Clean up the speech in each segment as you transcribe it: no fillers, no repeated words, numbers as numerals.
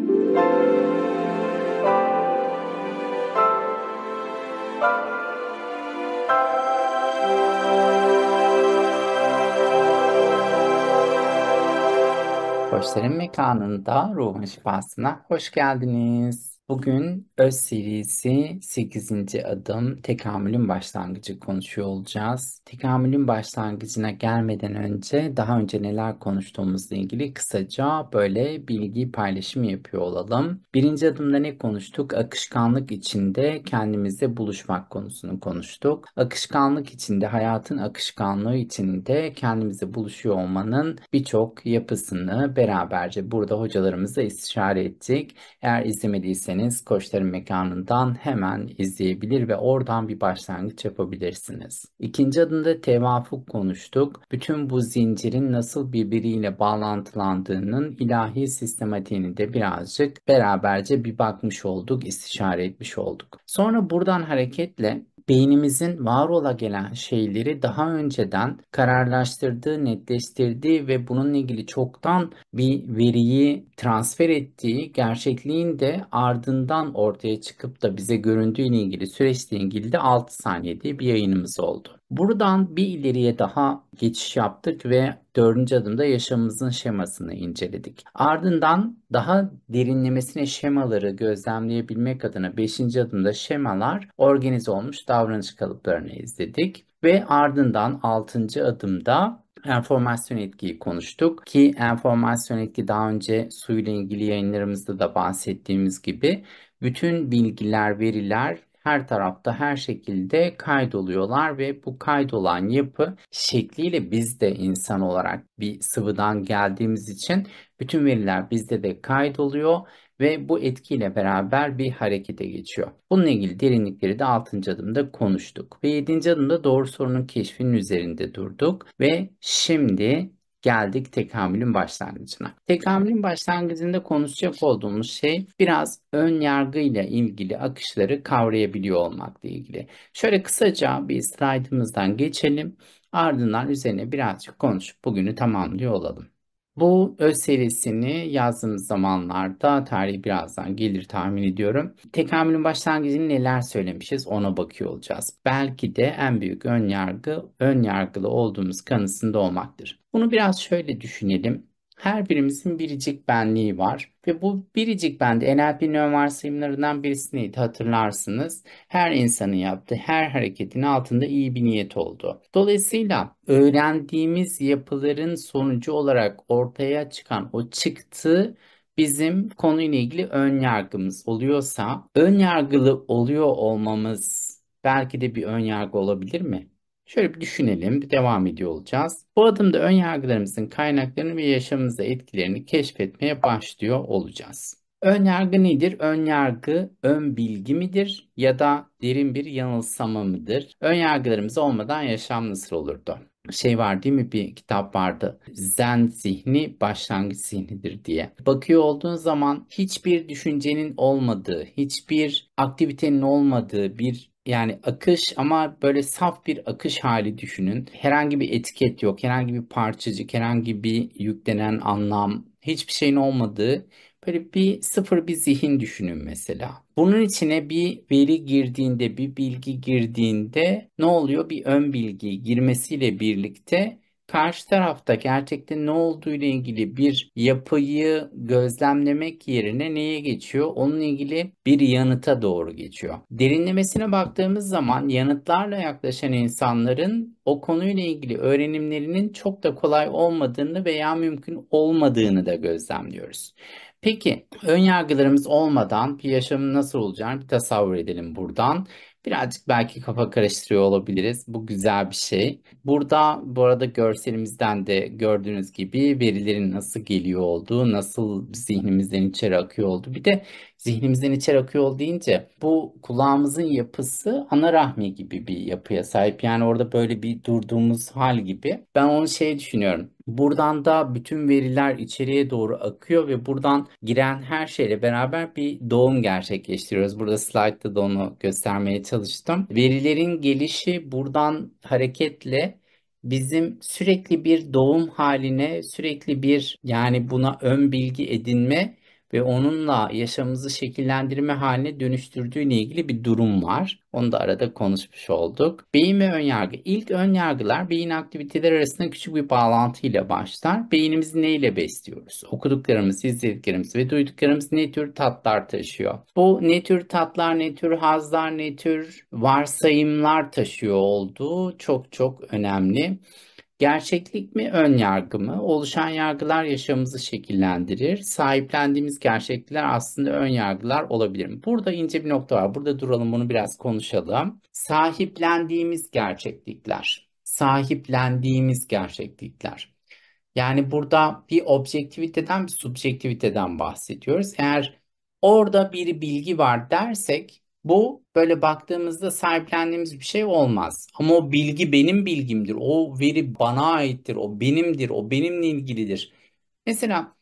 Koçların Mekanı'nda ruhun şifasına hoş geldiniz. Bugün öz serisi 8. adım tekamülün başlangıcı konuşuyor olacağız. Tekamülün başlangıcına gelmeden önce daha önce neler konuştuğumuzla ilgili kısaca böyle bilgi paylaşımı yapıyor olalım. Birinci adımda ne konuştuk? Akışkanlık içinde kendimizle buluşmak konusunu konuştuk. Akışkanlık içinde, hayatın akışkanlığı içinde kendimizle buluşuyor olmanın birçok yapısını beraberce burada hocalarımızla istişare ettik. Eğer izlemediyseniz Koçların Mekanı'ndan hemen izleyebilir ve oradan bir başlangıç yapabilirsiniz. İkinci adımda tevafuk konuştuk. Bütün bu zincirin nasıl birbiriyle bağlantılandığının ilahi sistematiğini de birazcık beraberce bir bakmış olduk, istişare etmiş olduk. Sonra buradan hareketle beynimizin var ola gelen şeyleri daha önceden kararlaştırdığı, netleştirdiği ve bununla ilgili çoktan bir veriyi transfer ettiği gerçekliğin de ardından ortaya çıkıp da bize göründüğüyle ilgili süreçle ilgili de 6 saniyede bir yayınımız oldu. Buradan bir ileriye daha geçiş yaptık ve dördüncü adımda yaşamımızın şemasını inceledik. Ardından daha derinlemesine şemaları gözlemleyebilmek adına beşinci adımda şemalar organize olmuş davranış kalıplarını izledik. Ve ardından altıncı adımda enformasyon etkiyi konuştuk ki enformasyon etki daha önce suyla ilgili yayınlarımızda da bahsettiğimiz gibi bütün bilgiler, veriler her tarafta her şekilde kaydoluyorlar ve bu kaydolan yapı şekliyle biz de insan olarak bir sıvıdan geldiğimiz için bütün veriler bizde de kaydoluyor ve bu etkiyle beraber bir harekete geçiyor. Bununla ilgili derinlikleri de 6. adımda konuştuk. Ve 7. adımda doğru sorunun keşfinin üzerinde durduk ve şimdi geldik tekamülün başlangıcına. Tekamülün başlangıcında konuşacak olduğumuz şey biraz ön yargıyla ilgili akışları kavrayabiliyor olmakla ilgili. Şöyle kısaca bir slaytımızdan geçelim. Ardından üzerine birazcık konuşup bugünü tamamlıyor olalım. Bu öz serisini yazdığımız zamanlarda tarihi birazdan gelir tahmin ediyorum. Tekamülün başlangıcını neler söylemişiz ona bakıyor olacağız. Belki de en büyük ön yargı ön yargılı olduğumuz kanısında olmaktır. Bunu biraz şöyle düşünelim. Her birimizin biricik benliği var ve bu biricik bende NLP'nin ön varsayımlarından birisi neydi hatırlarsınız. Her insanın yaptığı her hareketin altında iyi bir niyet oldu. Dolayısıyla öğrendiğimiz yapıların sonucu olarak ortaya çıkan o çıktı bizim konuyla ilgili ön yargımız oluyorsa, ön yargılı oluyor olmamız belki de bir ön yargı olabilir mi? Şöyle bir düşünelim, bir devam ediyor olacağız. Bu adımda ön yargılarımızın kaynaklarını ve yaşamımızda etkilerini keşfetmeye başlıyor olacağız. Ön yargı nedir? Ön yargı ön bilgi midir ya da derin bir yanılsama mıdır? Ön yargılarımız olmadan yaşam nasıl olurdu? Şey var değil mi, bir kitap vardı. Zen zihni başlangıç zihnidir diye. Bakıyor olduğun zaman hiçbir düşüncenin olmadığı, hiçbir aktivitenin olmadığı bir yani akış ama böyle saf bir akış hali düşünün. Herhangi bir etiket yok, herhangi bir parçacık, herhangi bir yüklenen anlam, hiçbir şeyin olmadığı böyle bir sıfır bir zihin düşünün mesela. Bunun içine bir veri girdiğinde, bir bilgi girdiğinde ne oluyor? Bir ön bilgi girmesiyle birlikte karşı tarafta gerçekten ne olduğu ile ilgili bir yapıyı gözlemlemek yerine neye geçiyor? Onunla ilgili bir yanıta doğru geçiyor. Derinlemesine baktığımız zaman yanıtlarla yaklaşan insanların o konuyla ilgili öğrenimlerinin çok da kolay olmadığını veya mümkün olmadığını da gözlemliyoruz. Peki, ön yargılarımız olmadan bir yaşamın nasıl olacağını bir tasavvur edelim buradan. Birazcık belki kafa karıştırıyor olabiliriz. Bu güzel bir şey. Burada bu arada görselimizden de gördüğünüz gibi verilerin nasıl geliyor olduğu, nasıl zihnimizden içeri akıyor olduğu. Bir de zihnimizden içeri akıyor olduğu deyince bu kulağımızın yapısı ana rahmi gibi bir yapıya sahip. Yani orada böyle bir durduğumuz hal gibi. Ben onu şey düşünüyorum. Buradan da bütün veriler içeriye doğru akıyor ve buradan giren her şeyle beraber bir doğum gerçekleştiriyoruz. Burada slaytta da onu göstermeye çalıştım. Verilerin gelişi buradan hareketle bizim sürekli bir doğum haline, sürekli bir yani buna ön bilgi edinme ve onunla yaşamımızı şekillendirme haline dönüştürdüğüyle ilgili bir durum var. Onu da arada konuşmuş olduk. Beyin ve önyargı. İlk önyargılar beyin aktiviteleri arasında küçük bir bağlantı ile başlar. Beynimizi neyle besliyoruz? Okuduklarımız, izlediklerimiz ve duyduklarımız ne tür tatlar taşıyor? Bu ne tür tatlar, ne tür hazlar, ne tür varsayımlar taşıyor olduğu çok çok önemli. Gerçeklik mi, ön yargı mı? Oluşan yargılar yaşamımızı şekillendirir. Sahiplendiğimiz gerçeklikler aslında ön yargılar olabilir mi? Burada ince bir nokta var. Burada duralım, bunu biraz konuşalım. Sahiplendiğimiz gerçeklikler. Sahiplendiğimiz gerçeklikler. Yani burada bir objektiviteden, bir subjektiviteden bahsediyoruz. Eğer orada bir bilgi var dersek, bu böyle baktığımızda sahiplendiğimiz bir şey olmaz. Ama o bilgi benim bilgimdir. O veri bana aittir. O benimdir. O benimle ilgilidir. Mesela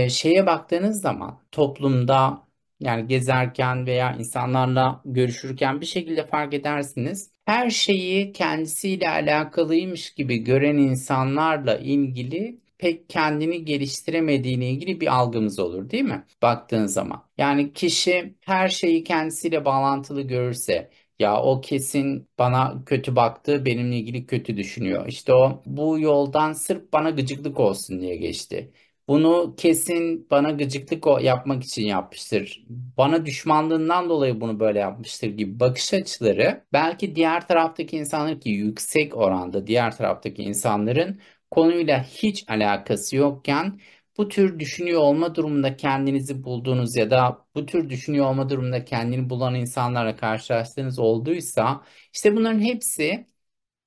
şeye baktığınız zaman toplumda, yani gezerken veya insanlarla görüşürken bir şekilde fark edersiniz. Her şeyi kendisiyle alakalıymış gibi gören insanlarla ilgili pek kendini geliştiremediğine ilgili bir algımız olur, değil mi? Baktığın zaman. Yani kişi her şeyi kendisiyle bağlantılı görürse, ya o kesin bana kötü baktı, benimle ilgili kötü düşünüyor. İşte o bu yoldan sırf bana gıcıklık olsun diye geçti. Bunu kesin bana gıcıklık yapmak için yapmıştır. Bana düşmanlığından dolayı bunu böyle yapmıştır gibi bakış açıları belki diğer taraftaki insanlar, ki yüksek oranda diğer taraftaki insanların konuyla hiç alakası yokken bu tür düşünüyor olma durumunda kendinizi bulduğunuz ya da bu tür düşünüyor olma durumunda kendini bulan insanlarla karşılaştığınız olduysa, işte bunların hepsi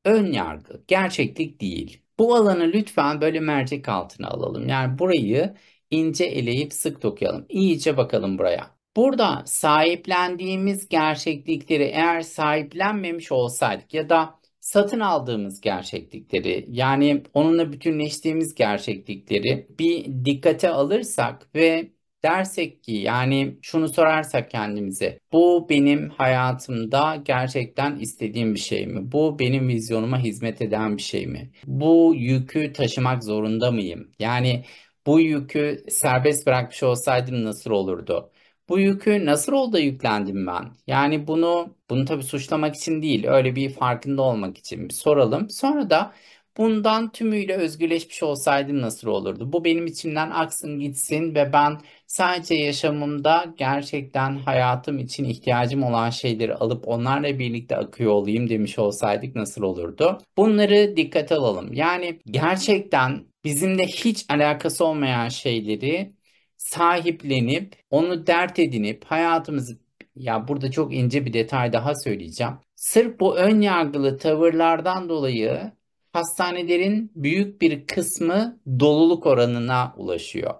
ön yargı, gerçeklik değil. Bu alanı lütfen böyle mercek altına alalım. Yani burayı ince eleyip sık dokuyalım. İyice bakalım buraya. Burada sahiplendiğimiz gerçeklikleri eğer sahiplenmemiş olsaydık ya da satın aldığımız gerçeklikleri, yani onunla bütünleştiğimiz gerçeklikleri bir dikkate alırsak ve dersek ki, yani şunu sorarsak kendimize, bu benim hayatımda gerçekten istediğim bir şey mi? Bu benim vizyonuma hizmet eden bir şey mi? Bu yükü taşımak zorunda mıyım? Yani bu yükü serbest bırakmış olsaydım nasıl olurdu? Bu yükü nasıl oldu da yüklendim ben? Yani bunu tabii suçlamak için değil, öyle bir farkında olmak için bir soralım. Sonra da bundan tümüyle özgürleşmiş olsaydım nasıl olurdu? Bu benim içimden aksın gitsin ve ben sadece yaşamımda gerçekten hayatım için ihtiyacım olan şeyleri alıp onlarla birlikte akıyor olayım demiş olsaydık nasıl olurdu? Bunları dikkate alalım. Yani gerçekten bizimle hiç alakası olmayan şeyleri sahiplenip, onu dert edinip hayatımızı, ya burada çok ince bir detay daha söyleyeceğim. Sırf bu ön yargılı tavırlardan dolayı hastanelerin büyük bir kısmı doluluk oranına ulaşıyor.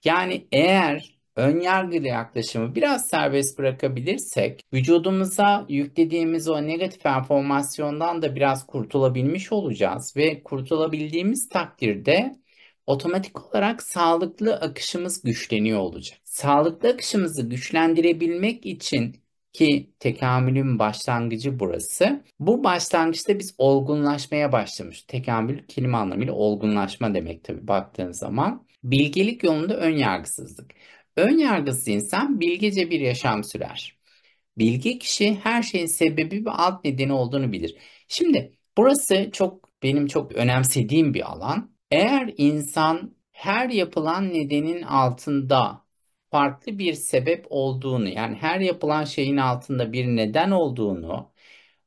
Yani eğer önyargılı yaklaşımı biraz serbest bırakabilirsek, vücudumuza yüklediğimiz o negatif enformasyondan da biraz kurtulabilmiş olacağız ve kurtulabildiğimiz takdirde otomatik olarak sağlıklı akışımız güçleniyor olacak. Sağlıklı akışımızı güçlendirebilmek için, ki tekamülün başlangıcı burası. Bu başlangıçta biz olgunlaşmaya başlamış. Tekamül kelime anlamıyla olgunlaşma demek tabii baktığın zaman. Bilgelik yolunda ön yargısızlık. Ön yargısız insan bilgece bir yaşam sürer. Bilge kişi her şeyin sebebi ve alt nedeni olduğunu bilir. Şimdi burası benim çok önemsediğim bir alan. Eğer insan her yapılan nedenin altında farklı bir sebep olduğunu, yani her yapılan şeyin altında bir neden olduğunu,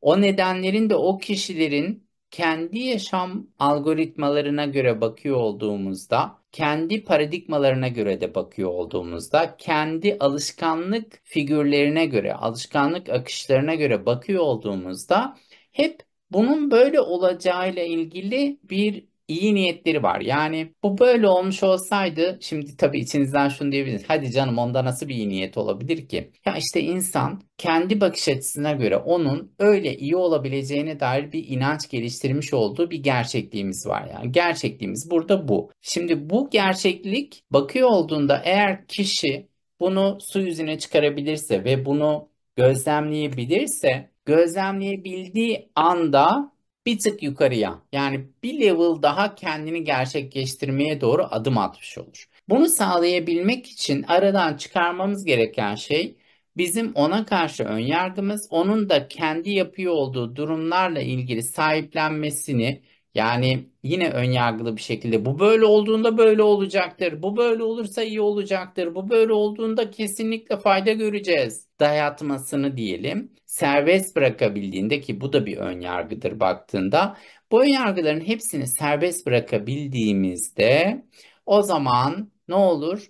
o nedenlerin de o kişilerin kendi yaşam algoritmalarına göre bakıyor olduğumuzda, kendi paradigmalarına göre de bakıyor olduğumuzda, kendi alışkanlık figürlerine göre, alışkanlık akışlarına göre bakıyor olduğumuzda hep bunun böyle olacağıyla ilgili bir iyi niyetleri var. Yani bu böyle olmuş olsaydı, şimdi tabii içinizden şunu diyebilirsiniz. Hadi canım, onda nasıl bir iyi niyet olabilir ki? Ya işte insan kendi bakış açısına göre onun öyle iyi olabileceğine dair bir inanç geliştirmiş olduğu bir gerçekliğimiz var yani. Gerçekliğimiz burada bu. Şimdi bu gerçeklik bakıyor olduğunda, eğer kişi bunu su yüzüne çıkarabilirse ve bunu gözlemleyebilirse, gözlemleyebildiği anda bir tık yukarıya, yani bir level daha kendini gerçekleştirmeye doğru adım atmış olur. Bunu sağlayabilmek için aradan çıkarmamız gereken şey bizim ona karşı ön yargımız, onun da kendi yapıyor olduğu durumlarla ilgili sahiplenmesini, yani yine ön yargılı bir şekilde bu böyle olduğunda böyle olacaktır, bu böyle olursa iyi olacaktır, bu böyle olduğunda kesinlikle fayda göreceğiz dayatmasını diyelim. Serbest bırakabildiğinde, ki bu da bir ön yargıdır baktığında, bu ön yargıların hepsini serbest bırakabildiğimizde o zaman ne olur?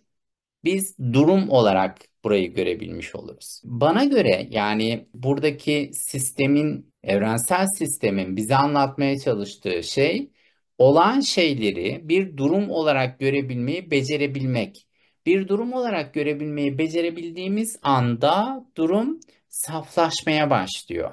Biz durum olarak burayı görebilmiş oluruz. Bana göre yani buradaki sistemin, evrensel sistemin bize anlatmaya çalıştığı şey olan şeyleri bir durum olarak görebilmeyi becerebilmek. Bir durum olarak görebilmeyi becerebildiğimiz anda durum saflaşmaya başlıyor.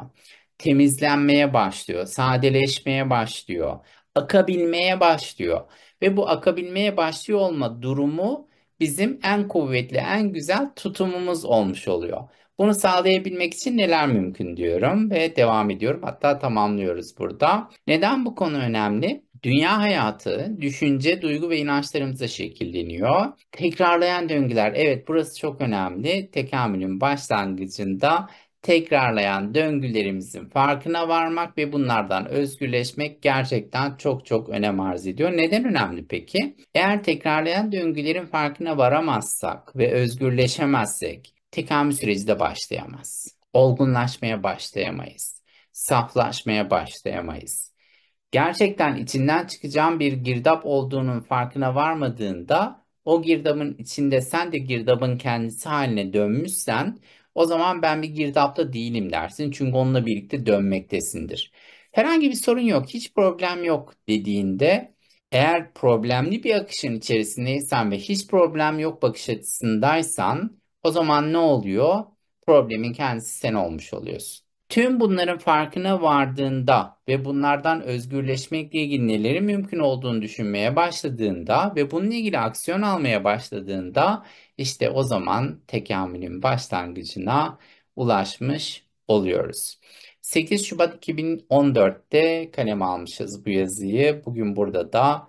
Temizlenmeye başlıyor, sadeleşmeye başlıyor, akabilmeye başlıyor. Ve bu akabilmeye başlıyor olma durumu bizim en kuvvetli, en güzel tutumumuz olmuş oluyor. Bunu sağlayabilmek için neler mümkün diyorum ve devam ediyorum. Hatta tamamlıyoruz burada. Neden bu konu önemli? Dünya hayatı, düşünce, duygu ve inançlarımıza şekilleniyor. Tekrarlayan döngüler, evet burası çok önemli. Tekamülün başlangıcında tekrarlayan döngülerimizin farkına varmak ve bunlardan özgürleşmek gerçekten çok çok önem arz ediyor. Neden önemli peki? Eğer tekrarlayan döngülerin farkına varamazsak ve özgürleşemezsek tekamül süreci de başlayamaz. Olgunlaşmaya başlayamayız. Saflaşmaya başlayamayız. Gerçekten içinden çıkacağın bir girdap olduğunun farkına varmadığında, o girdabın içinde sen de girdabın kendisi haline dönmüşsen, o zaman ben bir girdapta değilim dersin. Çünkü onunla birlikte dönmektesindir. Herhangi bir sorun yok, hiç problem yok dediğinde, eğer problemli bir akışın içerisindeysen ve hiç problem yok bakış açısındaysan, o zaman ne oluyor? Problemin kendisi sen olmuş oluyorsun. Tüm bunların farkına vardığında ve bunlardan özgürleşmekle ilgili nelerin mümkün olduğunu düşünmeye başladığında ve bununla ilgili aksiyon almaya başladığında, işte o zaman tekamülün başlangıcına ulaşmış oluyoruz. 8 Şubat 2014'te kaleme almışız bu yazıyı. Bugün burada da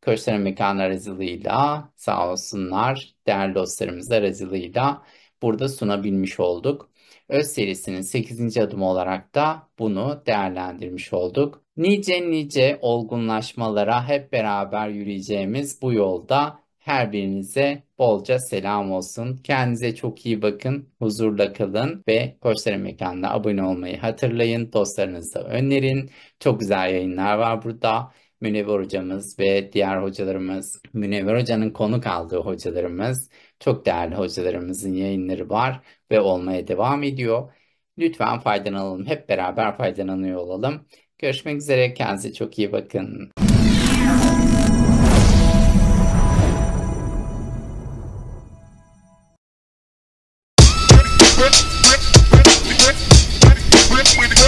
Koçların Mekanı aracılığıyla, sağ olsunlar değerli dostlarımız aracılığıyla burada sunabilmiş olduk. Öz serisinin 8. adımı olarak da bunu değerlendirmiş olduk. Nice nice olgunlaşmalara hep beraber yürüyeceğimiz bu yolda her birinize bolca selam olsun. Kendinize çok iyi bakın, huzurla kalın ve Koçların Mekanı'na abone olmayı hatırlayın. Dostlarınıza önerin. Çok güzel yayınlar var burada. Münevver hocamız ve diğer hocalarımız, Münevver hocanın konuk aldığı hocalarımız, çok değerli hocalarımızın yayınları var ve olmaya devam ediyor. Lütfen faydalanalım, hep beraber faydalanıyor olalım. Görüşmek üzere, kendinize çok iyi bakın. With